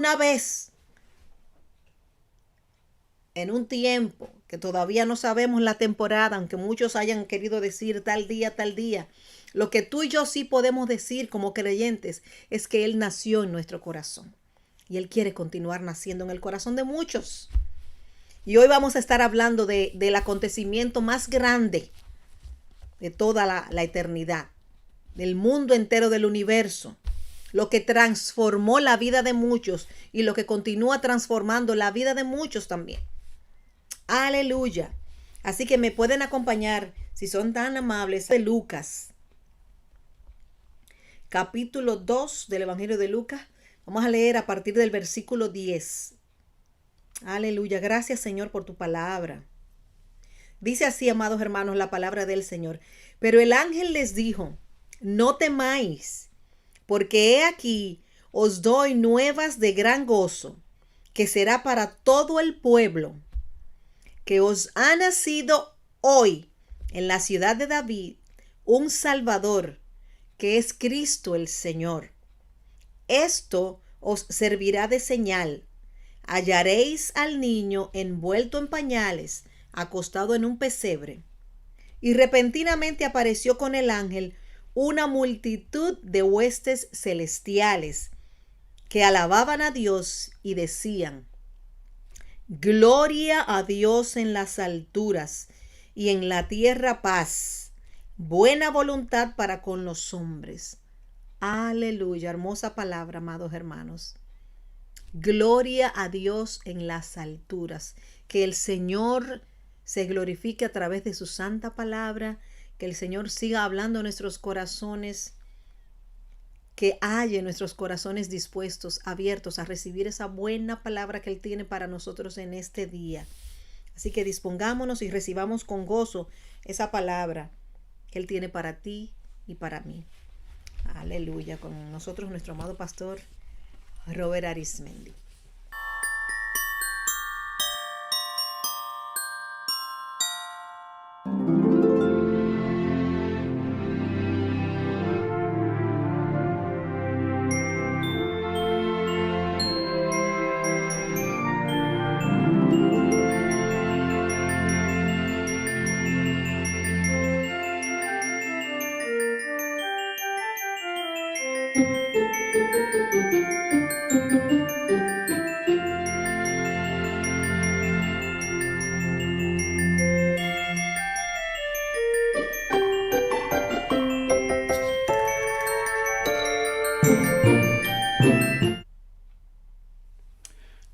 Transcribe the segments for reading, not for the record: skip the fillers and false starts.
una vez en un tiempo que todavía no sabemos la temporada, aunque muchos hayan querido decir tal día, lo que tú y yo sí podemos decir como creyentes es que Él nació en nuestro corazón y Él quiere continuar naciendo en el corazón de muchos. Y hoy vamos a estar hablando del acontecimiento más grande de toda la eternidad, del mundo entero, del universo, lo que transformó la vida de muchos y lo que continúa transformando la vida de muchos también. Aleluya. Así que me pueden acompañar, si son tan amables, de Lucas, capítulo 2 del Evangelio de Lucas. Vamos a leer a partir del versículo 10. Aleluya. Gracias, Señor, por tu palabra. Dice así, amados hermanos, la palabra del Señor. Pero el ángel les dijo: no temáis, porque he aquí os doy nuevas de gran gozo, que será para todo el pueblo, que os ha nacido hoy en la ciudad de David un Salvador, que es Cristo el Señor. Esto os servirá de señal. Hallaréis al niño envuelto en pañales, acostado en un pesebre. Y repentinamente apareció con el ángel una multitud de huestes celestiales que alababan a Dios y decían: Gloria a Dios en las alturas y en la tierra paz, buena voluntad para con los hombres. Aleluya, hermosa palabra, amados hermanos. Gloria a Dios en las alturas. Que el Señor se glorifique a través de su santa palabra, que el Señor siga hablando a nuestros corazones, que haya nuestros corazones dispuestos, abiertos a recibir esa buena palabra que Él tiene para nosotros en este día. Así que dispongámonos y recibamos con gozo esa palabra que Él tiene para ti y para mí. Aleluya. Con nosotros nuestro amado pastor Robert Arismendi.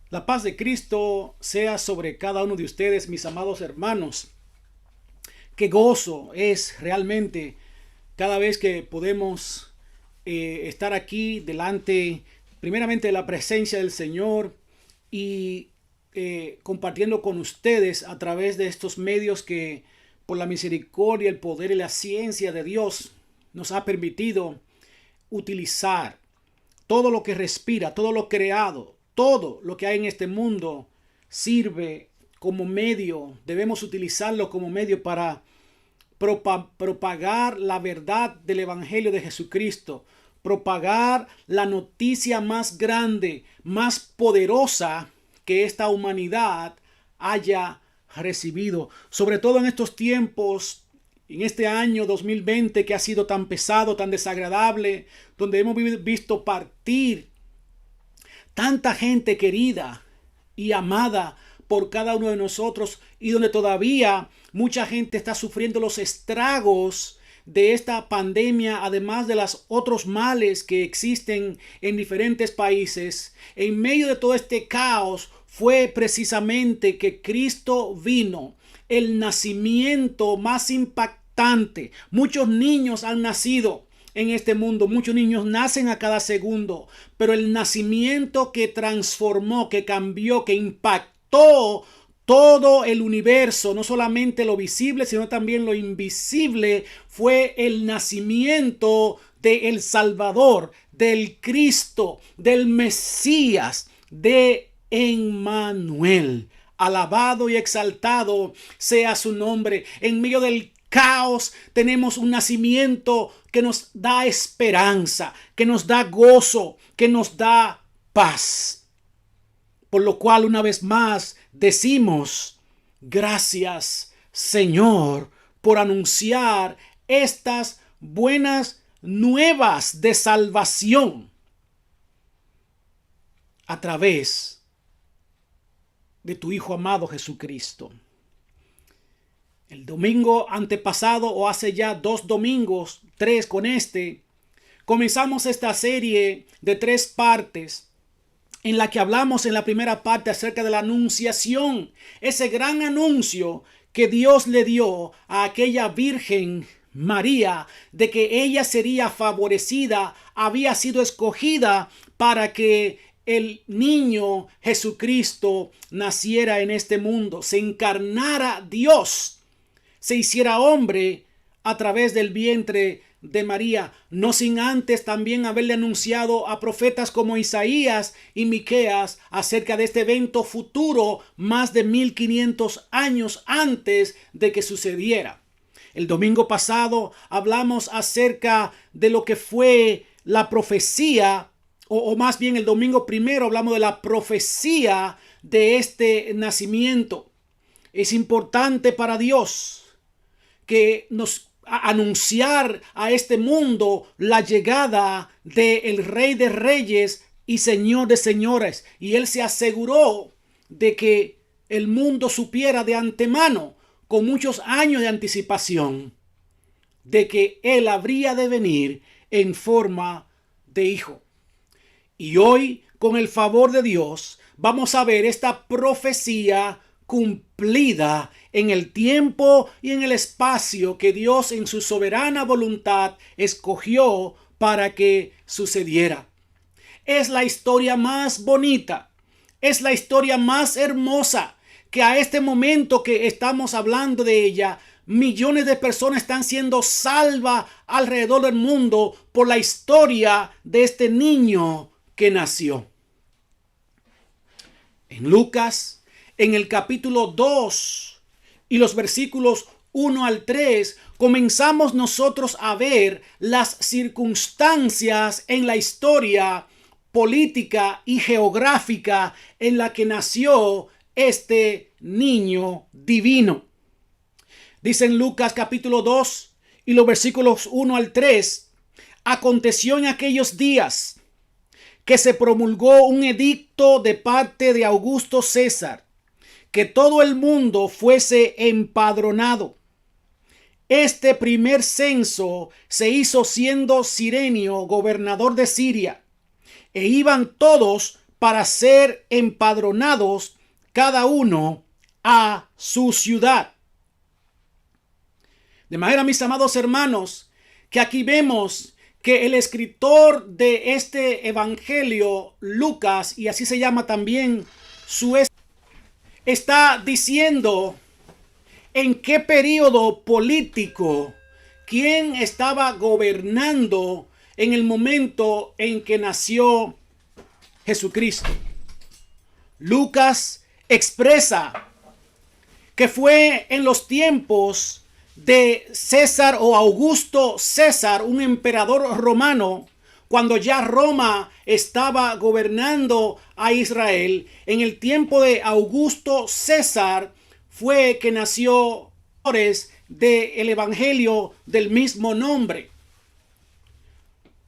La paz de Cristo sea sobre cada uno de ustedes, mis amados hermanos. Qué gozo es realmente cada vez que podemos estar aquí delante, primeramente de la presencia del Señor y compartiendo con ustedes a través de estos medios que por la misericordia, el poder y la ciencia de Dios nos ha permitido utilizar. Todo lo que respira, todo lo creado, todo lo que hay en este mundo sirve como medio, debemos utilizarlo como medio para propagar la verdad del Evangelio de Jesucristo, propagar la noticia más grande, más poderosa que esta humanidad haya recibido, sobre todo en estos tiempos, en este año 2020 que ha sido tan pesado, tan desagradable, donde hemos visto partir tanta gente querida y amada por cada uno de nosotros, y donde todavía mucha gente está sufriendo los estragos de esta pandemia, además de los otros males que existen en diferentes países. En medio de todo este caos fue precisamente que Cristo vino, el nacimiento más impactante. Muchos niños han nacido en este mundo, muchos niños nacen a cada segundo, pero el nacimiento que transformó, que cambió, que impactó todo el universo, no solamente lo visible, sino también lo invisible, fue el nacimiento del Salvador, del Cristo, del Mesías, de Emmanuel. Alabado y exaltado sea su nombre. En medio del caos tenemos un nacimiento que nos da esperanza, que nos da gozo, que nos da paz. Por lo cual una vez más decimos, gracias Señor por anunciar estas buenas nuevas de salvación a través de tu Hijo amado Jesucristo. El domingo antepasado, o hace ya 2 domingos, 3 con comenzamos esta serie de 3 partes en la que hablamos en la primera parte acerca de la anunciación, ese gran anuncio que Dios le dio a aquella Virgen María de que ella sería favorecida, había sido escogida para que el niño Jesucristo naciera en este mundo, se encarnara Dios, se hiciera hombre a través del vientre de María, no sin antes también haberle anunciado a profetas como Isaías y Miqueas acerca de este evento futuro más de 1500 años antes de que sucediera. El domingo pasado hablamos acerca de lo que fue la profecía, o más bien el domingo primero hablamos de la profecía de este nacimiento. Es importante para Dios que nos anunciar a este mundo la llegada del Rey de Reyes y Señor de Señores. Y Él se aseguró de que el mundo supiera de antemano, con muchos años de anticipación, de que Él habría de venir en forma de hijo. Y hoy, con el favor de Dios, vamos a ver esta profecía cumplida en el tiempo y en el espacio que Dios en su soberana voluntad escogió para que sucediera. Es la historia más bonita, es la historia más hermosa, que a este momento que estamos hablando de ella, millones de personas están siendo salvas alrededor del mundo por la historia de este niño que nació. En Lucas, en el capítulo 2 y los versículos 1 al 3, comenzamos nosotros a ver las circunstancias en la historia política y geográfica en la que nació este niño divino. Dice en Lucas capítulo 2 y los versículos 1 al 3, aconteció en aquellos días que se promulgó un edicto de parte de Augusto César, que todo el mundo fuese empadronado. Este primer censo se hizo siendo Cirenio gobernador de Siria, e iban todos para ser empadronados, cada uno a su ciudad. De manera, mis amados hermanos, que aquí vemos que el escritor de este evangelio, Lucas, y así se llama también está diciendo en qué periodo político, quién estaba gobernando en el momento en que nació Jesucristo. Lucas expresa que fue en los tiempos de César o Augusto César, un emperador romano, cuando ya Roma estaba gobernando a Israel. En el tiempo de Augusto César fue que nació del evangelio del mismo nombre.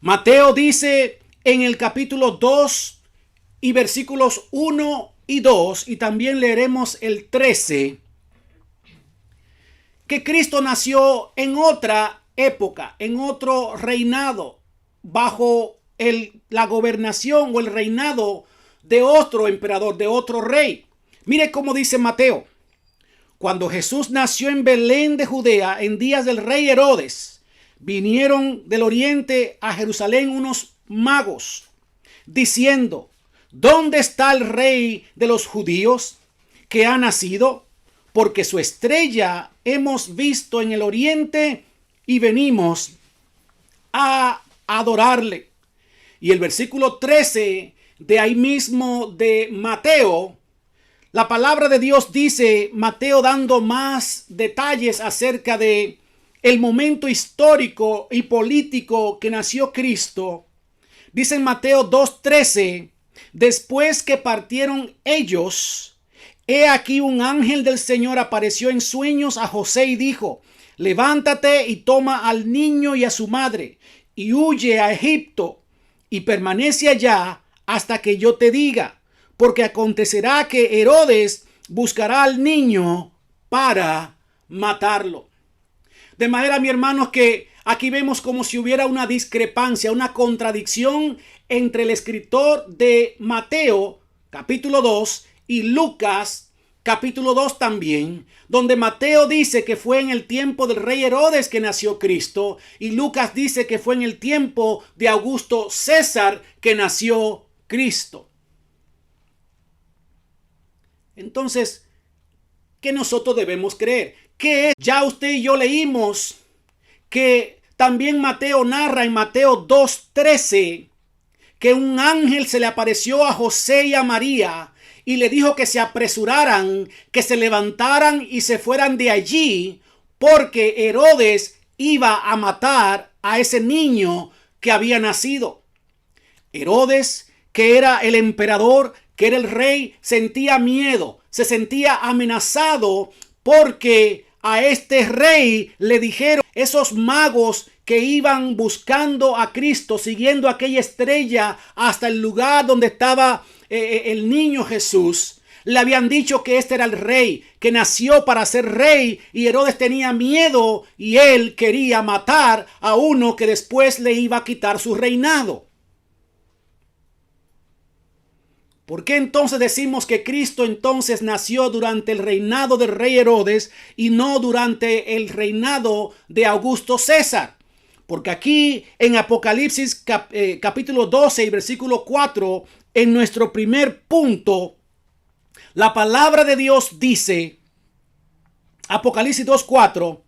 Mateo dice en el capítulo 2 y versículos 1 y 2, y también leeremos el 13, que Cristo nació en otra época, en otro reinado, bajo la gobernación o el reinado de otro emperador, de otro rey. Mire cómo dice Mateo. Cuando Jesús nació en Belén de Judea, en días del rey Herodes, vinieron del oriente a Jerusalén unos magos, diciendo: ¿dónde está el rey de los judíos que ha nacido? Porque su estrella hemos visto en el oriente y venimos a adorarle. Y el versículo 13 de ahí mismo de Mateo, la palabra de Dios dice, Mateo dando más detalles acerca de el momento histórico y político que nació Cristo. Dice en Mateo 2:13 Después que partieron ellos, he aquí un ángel del Señor apareció en sueños a José y dijo: levántate y toma al niño y a su madre y huye a Egipto y permanece allá hasta que yo te diga, porque acontecerá que Herodes buscará al niño para matarlo. De manera, mi hermanos, que aquí vemos como si hubiera una discrepancia, una contradicción entre el escritor de Mateo, capítulo 2, y Lucas, capítulo 2 también, donde Mateo dice que fue en el tiempo del rey Herodes que nació Cristo, y Lucas dice que fue en el tiempo de Augusto César que nació Cristo. Entonces, ¿qué nosotros debemos creer? Que ya usted y yo leímos que también Mateo narra en Mateo 2:13 que un ángel se le apareció a José y a María y le dijo que se apresuraran, que se levantaran y se fueran de allí, porque Herodes iba a matar a ese niño que había nacido. Herodes, que era el emperador, que era el rey, sentía miedo, se sentía amenazado porque a este rey le dijeron esos magos que iban buscando a Cristo, siguiendo aquella estrella hasta el lugar donde estaba el niño Jesús. Le habían dicho que este era el rey, que nació para ser rey, y Herodes tenía miedo y él quería matar a uno que después le iba a quitar su reinado. ¿Por qué entonces decimos que Cristo entonces nació durante el reinado del rey Herodes y no durante el reinado de Augusto César? Porque aquí en Apocalipsis capítulo 12 y versículo 4, en nuestro primer punto, la palabra de Dios dice, Apocalipsis 2:4,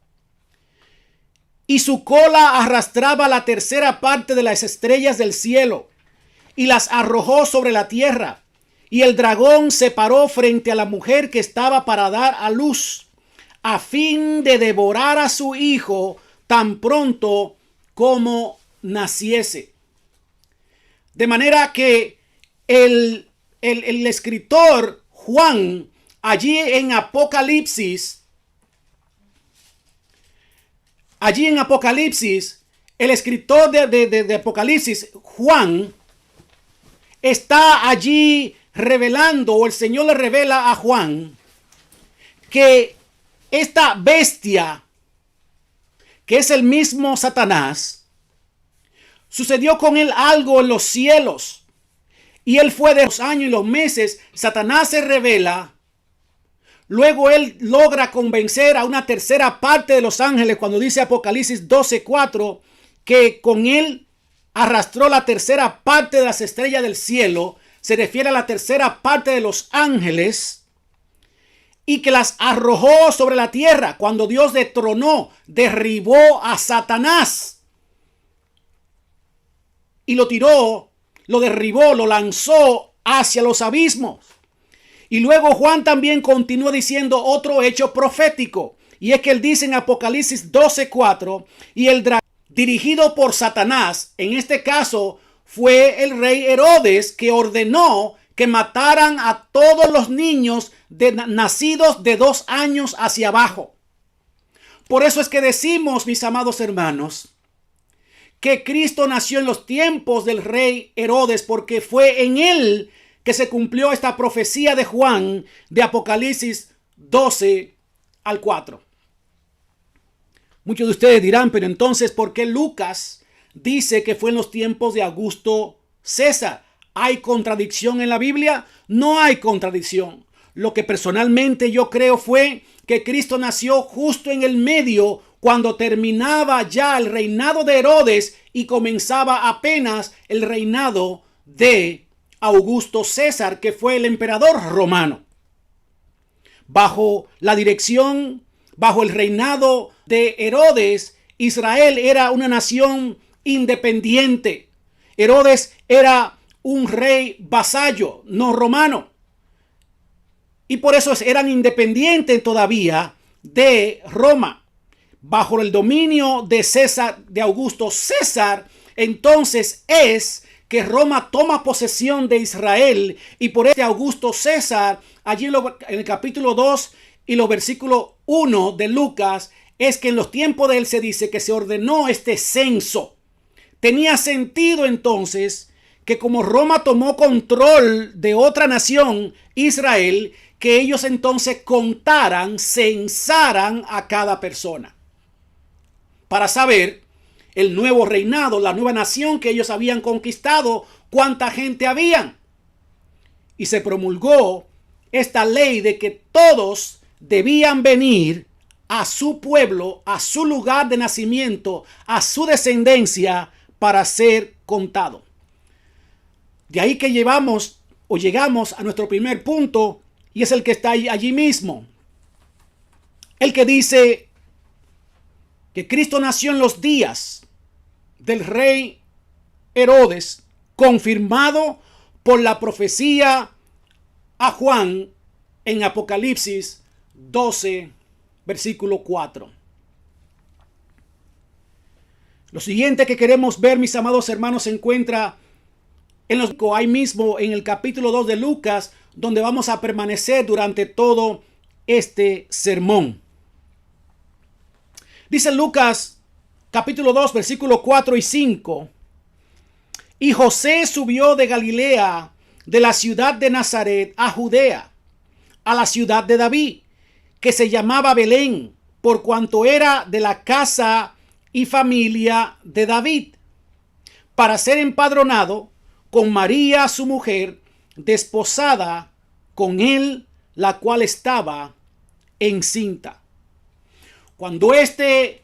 y su cola arrastraba la tercera parte de las estrellas del cielo y las arrojó sobre la tierra. Y el dragón se paró frente a la mujer que estaba para dar a luz, a fin de devorar a su hijo tan pronto como naciese. De manera que el escritor Juan, allí en Apocalipsis, el escritor de Apocalipsis, Juan, está allí revelando, o el Señor le revela a Juan, que esta bestia, que es el mismo Satanás, sucedió con él algo en los cielos, y él fue de los años y los meses. Satanás se revela, luego él logra convencer a una tercera parte de los ángeles, cuando dice Apocalipsis 12:4, que con él arrastró la tercera parte de las estrellas del cielo. Se refiere a la tercera parte de los ángeles, y que las arrojó sobre la tierra. Cuando Dios detronó, derribó a Satanás y lo tiró, lo derribó, lo lanzó hacia los abismos. Y luego Juan también continúa diciendo otro hecho profético, y es que él dice en Apocalipsis 12:4, y el dragón dirigido por Satanás, en este caso fue el rey Herodes, que ordenó que mataran a todos los niños nacidos de 2 años hacia abajo. Por eso es que decimos, mis amados hermanos, que Cristo nació en los tiempos del rey Herodes, porque fue en él que se cumplió esta profecía de Juan de Apocalipsis 12:4. Muchos de ustedes dirán, pero entonces, ¿por qué Lucas dice que fue en los tiempos de Augusto César? ¿Hay contradicción en la Biblia? No hay contradicción. Lo que personalmente yo creo fue que Cristo nació justo en el medio, cuando terminaba ya el reinado de Herodes y comenzaba apenas el reinado de Augusto César, que fue el emperador romano. Bajo la dirección, bajo el reinado de Herodes, Israel era una nación independiente. Herodes era un rey vasallo, no romano. Y por eso eran independientes todavía de Roma. Bajo el dominio de César, de Augusto César, entonces es que Roma toma posesión de Israel y por este Augusto César, allí en el capítulo 2 y los versículos 1 de Lucas, es que en los tiempos de él se dice que se ordenó este censo. Tenía sentido entonces que como Roma tomó control de otra nación, Israel, que ellos entonces contaran, censaran a cada persona para saber el nuevo reinado, la nueva nación que ellos habían conquistado, cuánta gente habían. Y se promulgó esta ley de que todos debían venir a su pueblo, a su lugar de nacimiento, a su descendencia para ser contado. De ahí que llegamos a nuestro primer punto, y es el que está allí mismo. El que dice que Cristo nació en los días del rey Herodes, confirmado por la profecía a Juan en Apocalipsis 12, versículo 4. Lo siguiente que queremos ver, mis amados hermanos, se encuentra ahí mismo en el capítulo 2 de Lucas, donde vamos a permanecer durante todo este sermón. Dice Lucas capítulo 2, versículos 4 y 5. Y José subió de Galilea, de la ciudad de Nazaret, a Judea, a la ciudad de David, que se llamaba Belén, por cuanto era de la casa y familia de David, para ser empadronado con María su mujer, desposada con él, la cual estaba encinta. Cuando este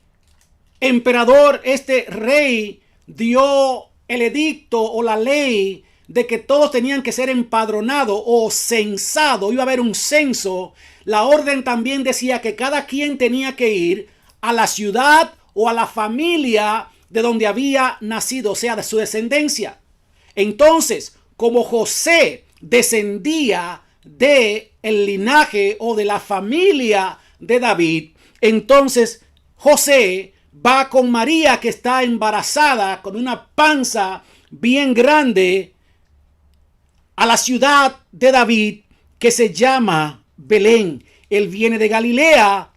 emperador, este rey, dio el edicto o la ley de que todos tenían que ser empadronados o censados, iba a haber un censo, la orden también decía que cada quien tenía que ir a la ciudad o a la familia de donde había nacido, o sea, de su descendencia. Entonces, como José descendía de el linaje o de la familia de David, entonces José va con María, que está embarazada con una panza bien grande, a la ciudad de David, que se llama Belén. Él viene de Galilea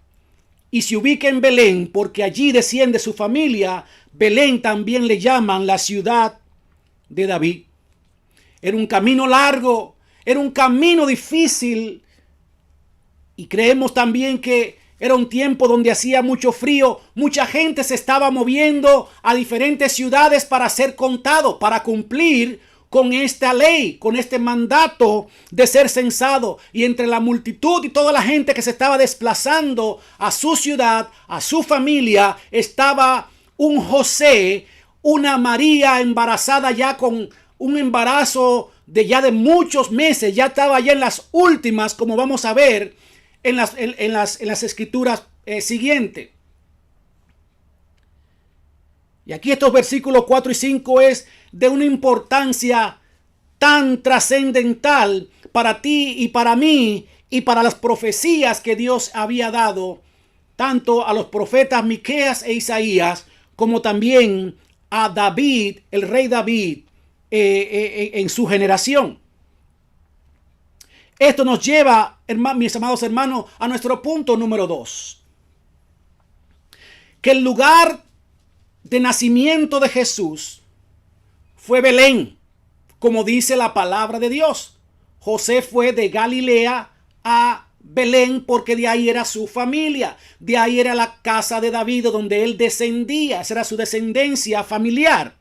y se ubica en Belén porque allí desciende su familia. Belén también le llaman la ciudad de David. Era un camino largo, era un camino difícil, y creemos también que era un tiempo donde hacía mucho frío. Mucha gente se estaba moviendo a diferentes ciudades para ser contado, para cumplir con esta ley, con este mandato de ser censado. Y entre la multitud y toda la gente que se estaba desplazando a su ciudad, a su familia, estaba un José, una María embarazada ya con un embarazo de muchos meses, ya estaba ya en las últimas, como vamos a ver en las escrituras siguientes. Y aquí estos versículos 4 y 5 es de una importancia tan trascendental para ti y para mí y para las profecías que Dios había dado tanto a los profetas Miqueas e Isaías, como también a David, el rey David, en su generación. Esto nos lleva, mis amados hermanos, a nuestro punto número 2. Que el lugar de nacimiento de Jesús fue Belén, como dice la palabra de Dios. José fue de Galilea a Belén porque de ahí era su familia, de ahí era la casa de David donde él descendía, esa era su descendencia familiar.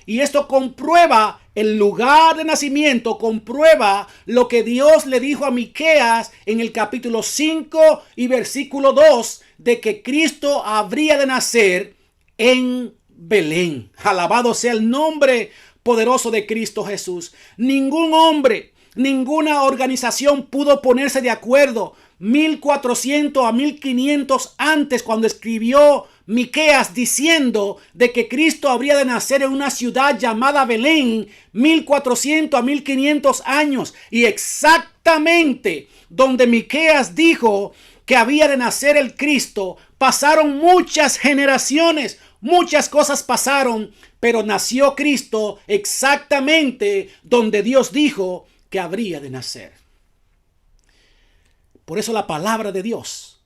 Y esto comprueba el lugar de nacimiento, comprueba lo que Dios le dijo a Miqueas en el capítulo 5 y versículo 2, de que Cristo habría de nacer en Belén. Alabado sea el nombre poderoso de Cristo Jesús. Ningún hombre, ninguna organización pudo ponerse de acuerdo 1400 a 1500 antes, cuando escribió Miqueas diciendo de que Cristo habría de nacer en una ciudad llamada Belén, 1400 a 1500 años, y exactamente donde Miqueas dijo que había de nacer el Cristo, pasaron muchas generaciones, muchas cosas pasaron, pero nació Cristo exactamente donde Dios dijo que habría de nacer. Por eso la palabra de Dios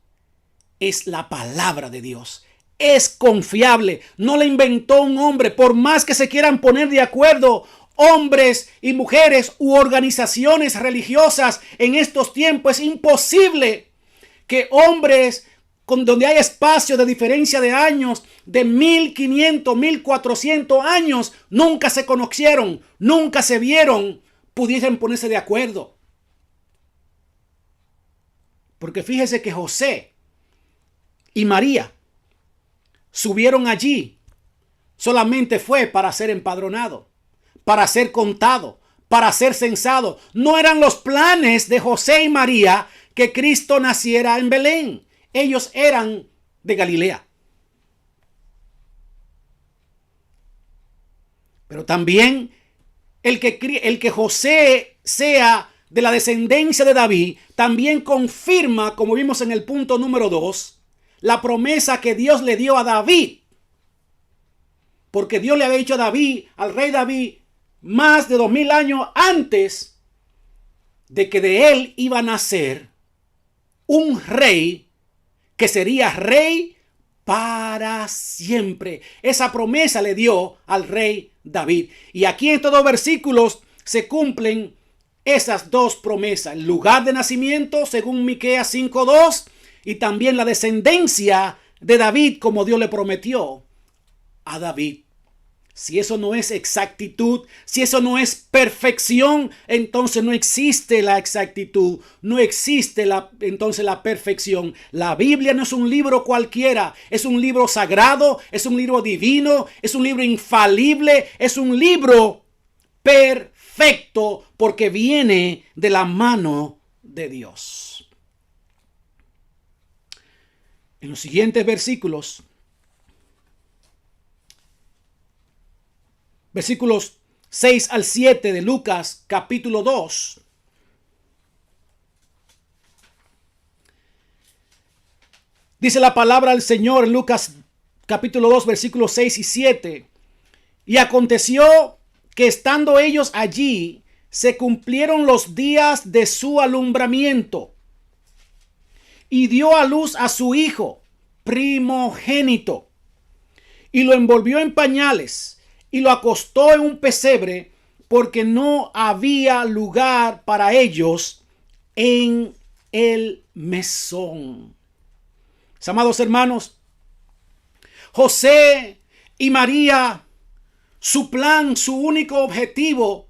es la palabra de Dios. Es confiable. No la inventó un hombre. Por más que se quieran poner de acuerdo hombres y mujeres u organizaciones religiosas en estos tiempos, es imposible que hombres donde hay espacio de diferencia de años de 1500, 1400 años, nunca se conocieron, nunca se vieron, pudiesen ponerse de acuerdo. Porque fíjese que José y María subieron allí, solamente fue para ser empadronado, para ser contado, para ser censado. No eran los planes de José y María que Cristo naciera en Belén. Ellos eran de Galilea. Pero también el que José sea de la descendencia de David, también confirma, como vimos en el punto número 2, la promesa que Dios le dio a David. Porque Dios le había dicho a David, al rey David, más de 2000 años antes de que de él iba a nacer un rey que sería rey para siempre. Esa promesa le dio al rey David. Y aquí en estos dos versículos se cumplen esas dos promesas. El lugar de nacimiento, según Miqueas 5:2, y también la descendencia de David, como Dios le prometió a David. Si eso no es exactitud, si eso no es perfección, entonces no existe la exactitud, no existe entonces la perfección. La Biblia no es un libro cualquiera, es un libro sagrado, es un libro divino, es un libro infalible, es un libro perfecto porque viene de la mano de Dios. En los siguientes versículos, versículos 6 al 7 de Lucas capítulo 2. Dice la palabra del Señor en Lucas capítulo 2, versículos 6 y 7. Y aconteció que estando ellos allí, se cumplieron los días de su alumbramiento. Y dio a luz a su hijo primogénito. Y lo envolvió en pañales y lo acostó en un pesebre porque no había lugar para ellos en el mesón. Amados hermanos, José y María, su plan, su único objetivo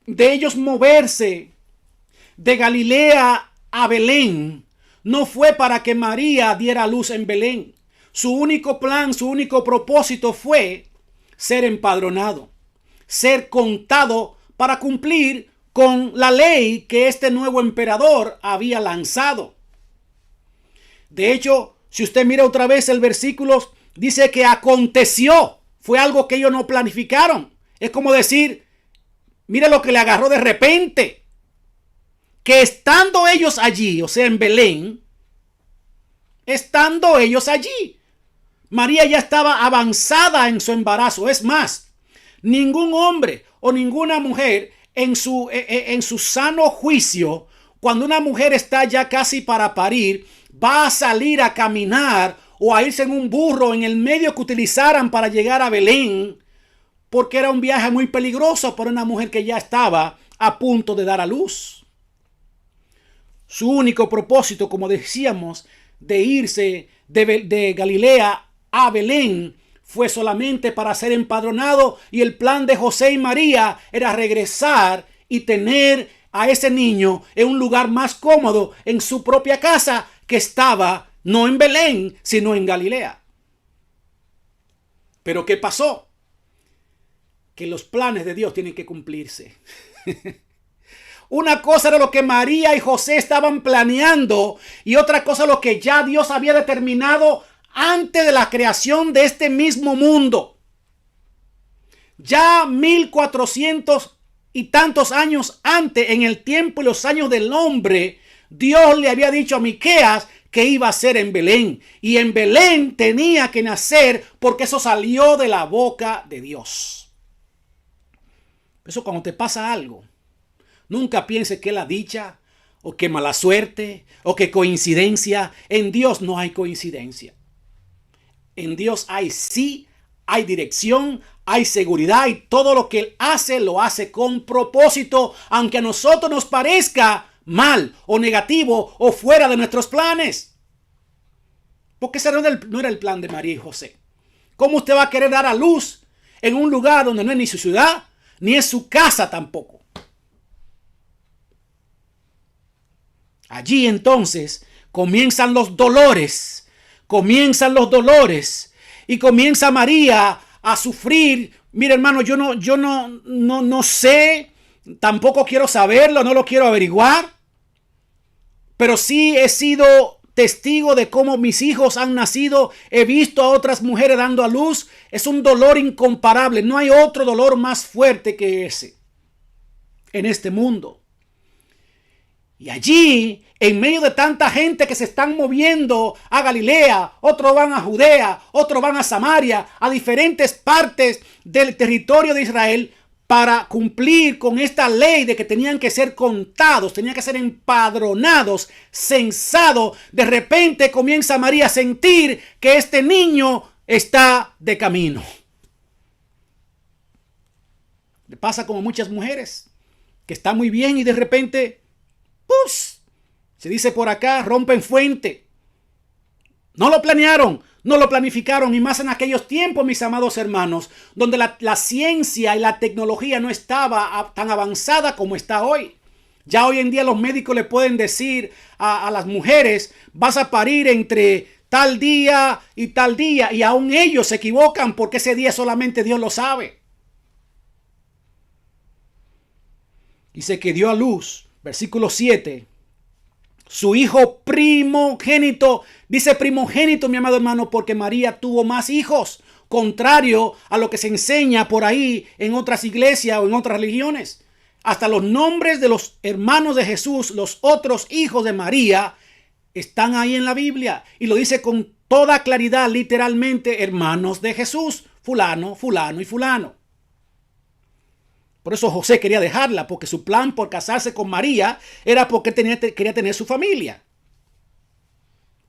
de ellos moverse de Galilea a Belén no fue para que María diera luz en Belén. Su único plan, su único propósito fue ser empadronado, ser contado para cumplir con la ley que este nuevo emperador había lanzado. De hecho, si usted mira otra vez el versículo, dice que aconteció. Fue algo que ellos no planificaron. Es como decir, mira lo que le agarró de repente. Que estando ellos allí, o sea, en Belén, estando ellos allí, María ya estaba avanzada en su embarazo. Es más, ningún hombre o ninguna mujer en su sano juicio, cuando una mujer está ya casi para parir, va a salir a caminar o a irse en un burro en el medio que utilizaran para llegar a Belén, porque era un viaje muy peligroso para una mujer que ya estaba a punto de dar a luz. Su único propósito, como decíamos, de irse de Galilea a Belén fue solamente para ser empadronado, y el plan de José y María era regresar y tener a ese niño en un lugar más cómodo en su propia casa, que estaba no en Belén, sino en Galilea. Pero ¿qué pasó? Que los planes de Dios tienen que cumplirse. Una cosa era lo que María y José estaban planeando, y otra cosa lo que ya Dios había determinado antes de la creación de este mismo mundo. Ya 1400 y tantos años antes, en el tiempo y los años del hombre, Dios le había dicho a Miqueas que iba a ser en Belén. Y en Belén tenía que nacer porque eso salió de la boca de Dios. Eso cuando te pasa algo, nunca pienses que es la dicha o que mala suerte o que coincidencia. En Dios no hay coincidencia. En Dios hay dirección, hay seguridad y todo lo que Él hace lo hace con propósito, aunque a nosotros nos parezca mal o negativo o fuera de nuestros planes. Porque ese no era el plan de María y José. ¿Cómo usted va a querer dar a luz en un lugar donde no es ni su ciudad, ni es su casa tampoco? Allí entonces comienzan los dolores. Y comienza María a sufrir. Mira, hermano, yo no sé, tampoco quiero saberlo, no lo quiero averiguar. Pero sí he sido testigo de cómo mis hijos han nacido. He visto a otras mujeres dando a luz. Es un dolor incomparable. No hay otro dolor más fuerte que ese en este mundo. Y allí, en medio de tanta gente que se están moviendo a Galilea, otros van a Judea, otros van a Samaria, a diferentes partes del territorio de Israel, para cumplir con esta ley de que tenían que ser contados, tenían que ser empadronados, censados. De repente comienza María a sentir que este niño está de camino. Le pasa como a muchas mujeres, que está muy bien y de repente, ¡pus! Se dice por acá, rompen fuente. No lo planearon, no lo planificaron, y más en aquellos tiempos, mis amados hermanos, donde la ciencia y la tecnología no estaba tan avanzada como está hoy. Ya hoy en día los médicos le pueden decir a las mujeres, vas a parir entre tal día, y aún ellos se equivocan porque ese día solamente Dios lo sabe. Dice que dio a luz, versículo 7, su hijo primogénito. Dice primogénito, mi amado hermano, porque María tuvo más hijos, contrario a lo que se enseña por ahí en otras iglesias o en otras religiones. Hasta los nombres de los hermanos de Jesús, los otros hijos de María, están ahí en la Biblia. Y lo dice con toda claridad, literalmente, hermanos de Jesús, fulano, fulano y fulano. Por eso José quería dejarla, porque su plan por casarse con María era porque quería tener su familia.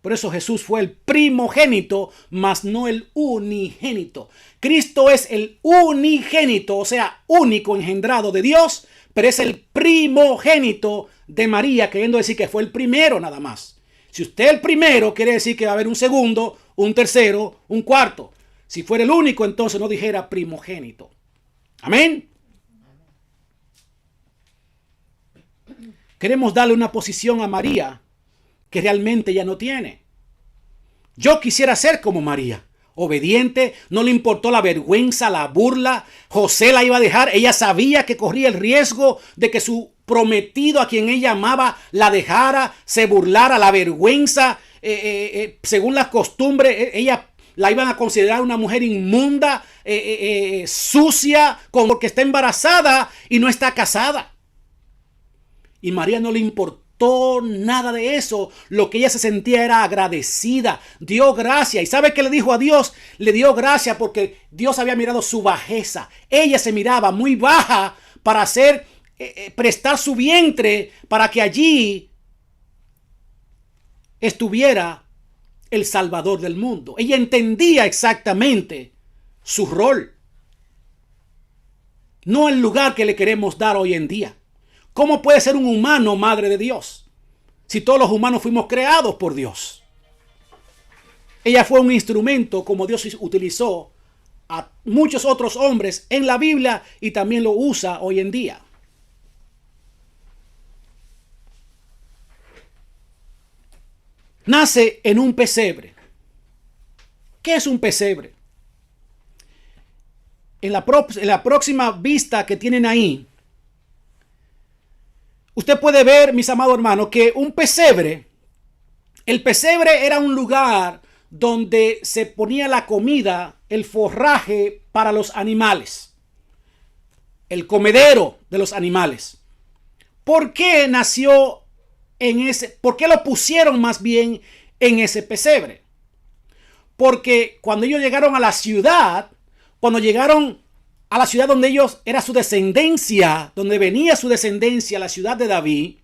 Por eso Jesús fue el primogénito, mas no el unigénito. Cristo es el unigénito, o sea, único engendrado de Dios, pero es el primogénito de María, queriendo decir que fue el primero nada más. Si usted es el primero, quiere decir que va a haber un segundo, un tercero, un cuarto. Si fuera el único, entonces no dijera primogénito. Amén. Queremos darle una posición a María que realmente ya no tiene. Yo quisiera ser como María, obediente, no le importó la vergüenza, la burla. José la iba a dejar, ella sabía que corría el riesgo de que su prometido, a quien ella amaba, la dejara, se burlara, la vergüenza. Según las costumbres, ella la iban a considerar una mujer inmunda, sucia, porque está embarazada y no está casada. Y María no le importó nada de eso. Lo que ella se sentía era agradecida. Dio gracia. ¿Y sabe qué le dijo a Dios? Le dio gracia porque Dios había mirado su bajeza. Ella se miraba muy baja para prestar su vientre para que allí estuviera el Salvador del mundo. Ella entendía exactamente su rol. No el lugar que le queremos dar hoy en día. ¿Cómo puede ser un humano madre de Dios? Si todos los humanos fuimos creados por Dios. Ella fue un instrumento como Dios utilizó a muchos otros hombres en la Biblia y también lo usa hoy en día. Nace en un pesebre. ¿Qué es un pesebre? En la próxima vista que tienen ahí, usted puede ver, mis amados hermanos, que el pesebre era un lugar donde se ponía la comida, el forraje para los animales, el comedero de los animales. ¿Por qué nació por qué lo pusieron más bien en ese pesebre. Porque cuando ellos llegaron a la ciudad, cuando llegaron a la ciudad donde ellos era su descendencia, donde venía su descendencia, la ciudad de David,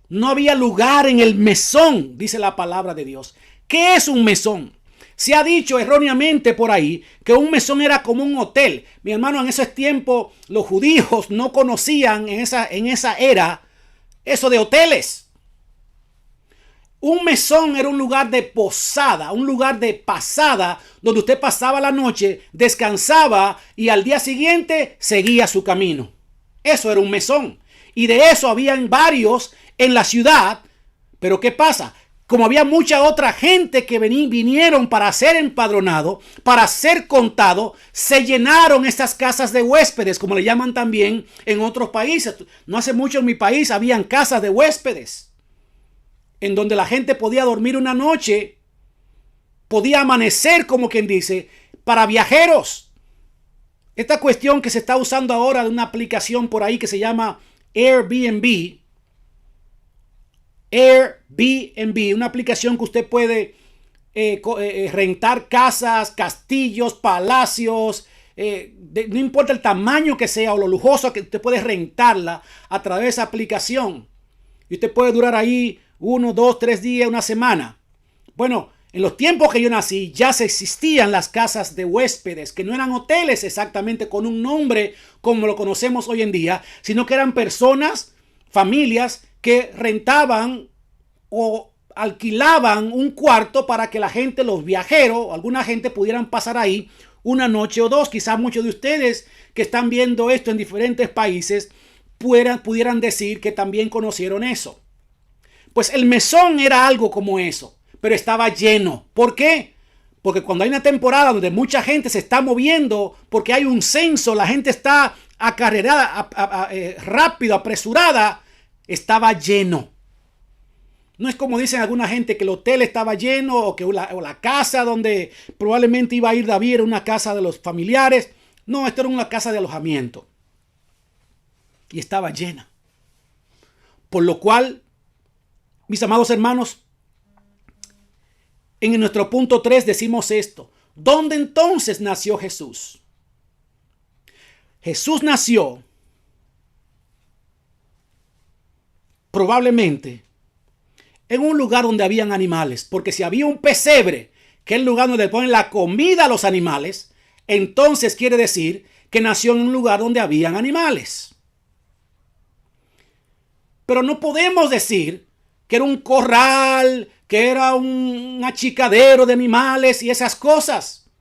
no había lugar en el mesón, dice la palabra de Dios. ¿Qué es un mesón? Se ha dicho erróneamente por ahí que un mesón era como un hotel. Mi hermano, en ese tiempo los judíos no conocían en esa era eso de hoteles. Un mesón era un lugar de posada, un lugar de pasada, donde usted pasaba la noche, descansaba y al día siguiente seguía su camino. Eso era un mesón. Y de eso habían varios en la ciudad. Pero ¿qué pasa? Como había mucha otra gente que vinieron para ser empadronado, para ser contado, se llenaron estas casas de huéspedes, como le llaman también en otros países. No hace mucho en mi país habían casas de huéspedes, en donde la gente podía dormir una noche, podía amanecer, como quien dice, para viajeros. Esta cuestión que se está usando ahora de una aplicación por ahí que se llama Airbnb, una aplicación que usted puede rentar casas, castillos, palacios, no importa el tamaño que sea o lo lujoso que usted puede rentarla a través de esa aplicación. Y usted puede durar ahí 1, 2, 3 días, una semana. Bueno, en los tiempos que yo nací ya se existían las casas de huéspedes, que no eran hoteles exactamente con un nombre como lo conocemos hoy en día, sino que eran personas, familias que rentaban o alquilaban un cuarto para que la gente, los viajeros, alguna gente pudieran pasar ahí una noche o dos. Quizás muchos de ustedes que están viendo esto en diferentes países pudieran decir que también conocieron eso. Pues el mesón era algo como eso, pero estaba lleno. ¿Por qué? Porque cuando hay una temporada donde mucha gente se está moviendo, porque hay un censo, la gente está acarreada, rápido, apresurada, estaba lleno. No es como dicen alguna gente que el hotel estaba lleno o que la casa donde probablemente iba a ir David era una casa de los familiares. No, esto era una casa de alojamiento. Y estaba llena. Por lo cual, mis amados hermanos, en nuestro punto 3 decimos esto. ¿Dónde entonces nació Jesús? Jesús nació probablemente en un lugar donde habían animales, porque si había un pesebre, que es el lugar donde ponen la comida a los animales, entonces quiere decir que nació en un lugar donde habían animales. Pero no podemos decir que era un corral, que era un achicadero de animales y esas cosas.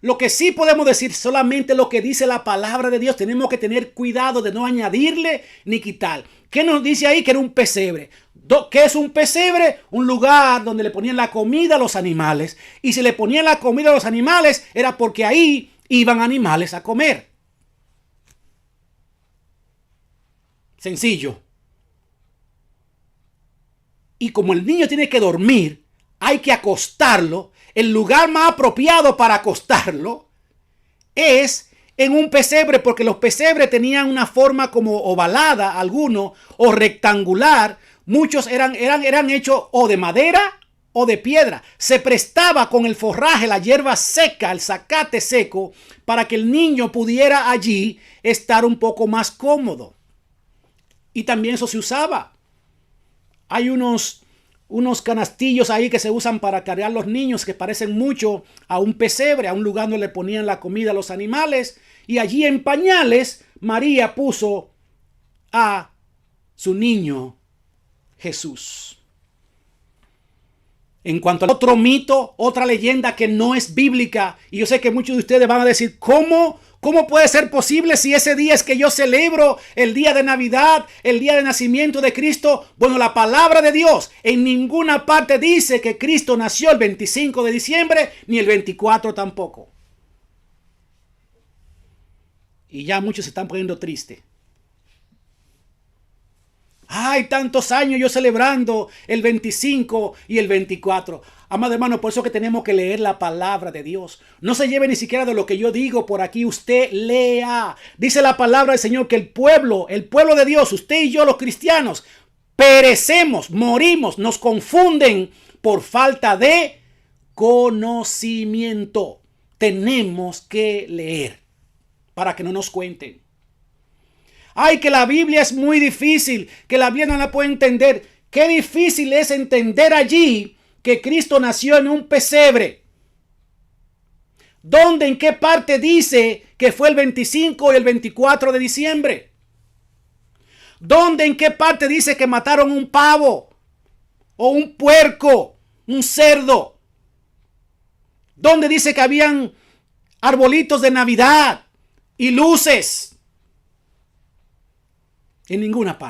Lo que sí podemos decir solamente lo que dice la palabra de Dios. Tenemos que tener cuidado de no añadirle ni quitar. ¿Qué nos dice ahí? Que era un pesebre. ¿Qué es un pesebre? Un lugar donde le ponían la comida a los animales. Y si le ponían la comida a los animales era porque ahí iban animales a comer. Sencillo. Y como el niño tiene que dormir, hay que acostarlo. El lugar más apropiado para acostarlo es en un pesebre, porque los pesebres tenían una forma como ovalada, algunos, o rectangular. Muchos eran hechos o de madera o de piedra. Se prestaba con el forraje, la hierba seca, el zacate seco, para que el niño pudiera allí estar un poco más cómodo. Y también eso se usaba. Hay unos canastillos ahí que se usan para cargar los niños que parecen mucho a un pesebre, a un lugar donde le ponían la comida a los animales. Y allí en pañales María puso a su niño Jesús. En cuanto al otro mito, otra leyenda que no es bíblica, y yo sé que muchos de ustedes van a decir, ¿cómo puede ser posible si ese día es que yo celebro el día de Navidad, el día de nacimiento de Cristo? Bueno, la palabra de Dios en ninguna parte dice que Cristo nació el 25 de diciembre, ni el 24 tampoco. Y ya muchos se están poniendo tristes. Ay, tantos años yo celebrando el 25 y el 24. Amado hermano, por eso que tenemos que leer la palabra de Dios. No se lleve ni siquiera de lo que yo digo por aquí. Usted lea. Dice la palabra del Señor que el pueblo de Dios, usted y yo los cristianos, perecemos, morimos, nos confunden por falta de conocimiento. Tenemos que leer para que no nos cuenten. Ay, que la Biblia es muy difícil, que la Biblia no la puede entender. Qué difícil es entender allí que Cristo nació en un pesebre. ¿Dónde, en qué parte dice que fue el 25 y el 24 de diciembre? ¿Dónde, en qué parte dice que mataron un pavo o un puerco, un cerdo? ¿Dónde dice que habían arbolitos de Navidad y luces? En ninguna parte.